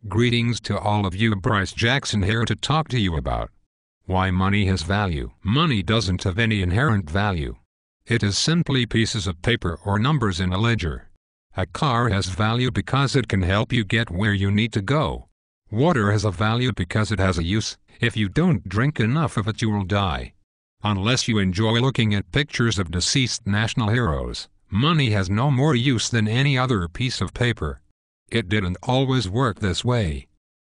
Greetings to all of you. Bryce Jackson here to talk to you about why money has value. Money doesn't have any inherent value. It is simply pieces of paper or numbers in a ledger. A car has value because it can help you get where you need to go. Water has a value because it has a use. If you don't drink enough of it, you will die. Unless you enjoy looking at pictures of deceased national heroes, money has no more use than any other piece of paper. It didn't always work this way.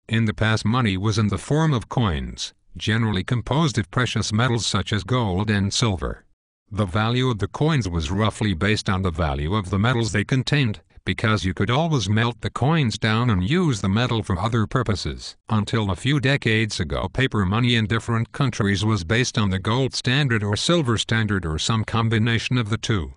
In the past, money was in the form of coins, generally composed of precious metals such as gold and silver. The value of the coins was roughly based on the value of the metals they contained, because you could always melt the coins down and use the metal for other purposes. Until a few decades ago, paper money in different countries was based on the gold standard or silver standard or some combination of the two.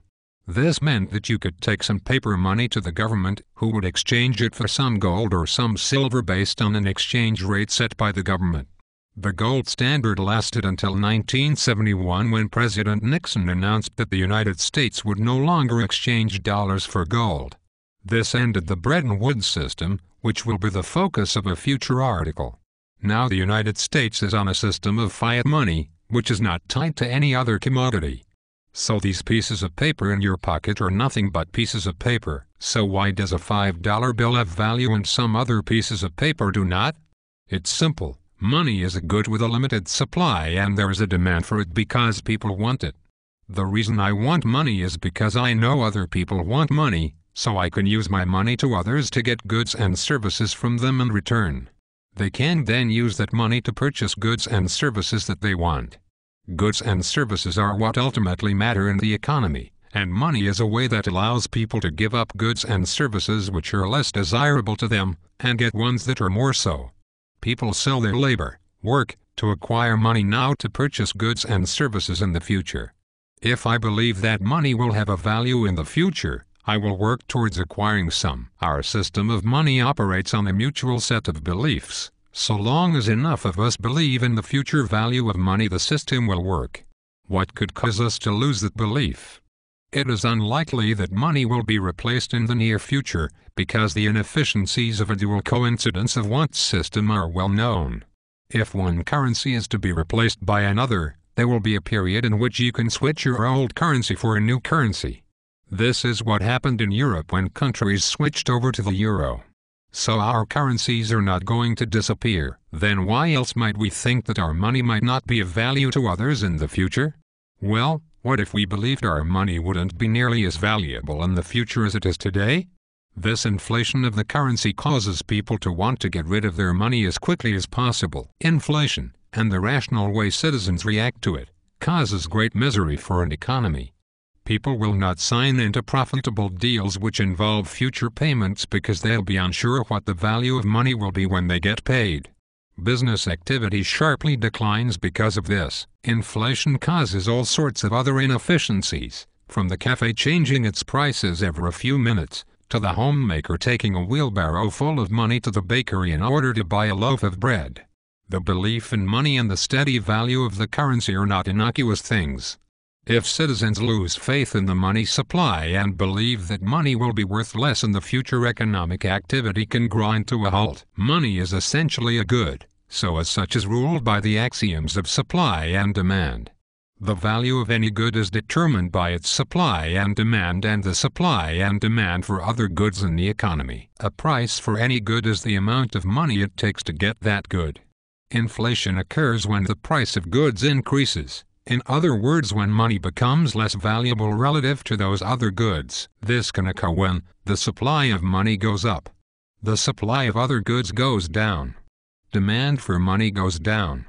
This meant that you could take some paper money to the government, who would exchange it for some gold or some silver based on an exchange rate set by the government. The gold standard lasted until 1971, when President Nixon announced that the United States would no longer exchange dollars for gold. This ended the Bretton Woods system, which will be the focus of a future article. Now the United States is on a system of fiat money, which is not tied to any other commodity. So these pieces of paper in your pocket are nothing but pieces of paper. So why does a $5 bill have value and some other pieces of paper do not? It's simple. Money is a good with a limited supply, and there is a demand for it because people want it. The reason I want money is because I know other people want money, so I can use my money to others to get goods and services from them in return. They can then use that money to purchase goods and services that they want. Goods and services are what ultimately matter in the economy, and money is a way that allows people to give up goods and services which are less desirable to them, and get ones that are more so. People sell their labor, work, to acquire money now to purchase goods and services in the future. If I believe that money will have a value in the future, I will work towards acquiring some. Our system of money operates on a mutual set of beliefs. So long as enough of us believe in the future value of money, the system will work. What could cause us to lose that belief? It is unlikely that money will be replaced in the near future, because the inefficiencies of a dual coincidence of wants system are well known. If one currency is to be replaced by another, there will be a period in which you can switch your old currency for a new currency. This is what happened in Europe when countries switched over to the euro. So our currencies are not going to disappear. Then why else might we think that our money might not be of value to others in the future? Well, what if we believed our money wouldn't be nearly as valuable in the future as it is today? This inflation of the currency causes people to want to get rid of their money as quickly as possible. Inflation, and the rational way citizens react to it, causes great misery for an economy. People will not sign into profitable deals which involve future payments because they'll be unsure what the value of money will be when they get paid. Business activity sharply declines because of this. Inflation causes all sorts of other inefficiencies, from the cafe changing its prices every few minutes, to the homemaker taking a wheelbarrow full of money to the bakery in order to buy a loaf of bread. The belief in money and the steady value of the currency are not innocuous things. If citizens lose faith in the money supply and believe that money will be worth less in the future, economic activity can grind to a halt. Money is essentially a good, so as such is ruled by the axioms of supply and demand. The value of any good is determined by its supply and the supply and demand for other goods in the economy. A price for any good is the amount of money it takes to get that good. Inflation occurs when the price of goods increases. In other words, when money becomes less valuable relative to those other goods. This can occur when the supply of money goes up. The supply of other goods goes down. Demand for money goes down.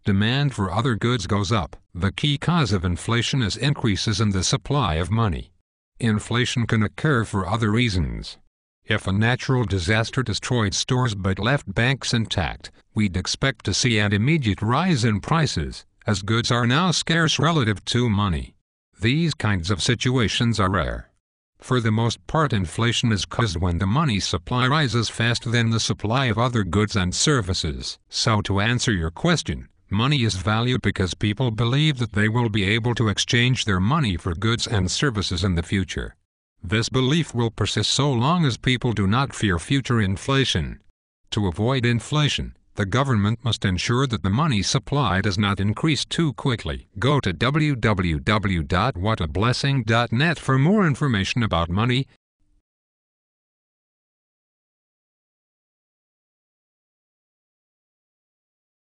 Demand for other goods goes up. The key cause of inflation is increases in the supply of money. Inflation can occur for other reasons. If a natural disaster destroyed stores but left banks intact, we'd expect to see an immediate rise in prices, as goods are now scarce relative to money. These kinds of situations are rare. For the most part, inflation is caused when the money supply rises faster than the supply of other goods and services. So to answer your question, money is valued because people believe that they will be able to exchange their money for goods and services in the future. This belief will persist so long as people do not fear future inflation. To avoid inflation, the government must ensure that the money supply does not increase too quickly. Go to www.whatablessing.net for more information about money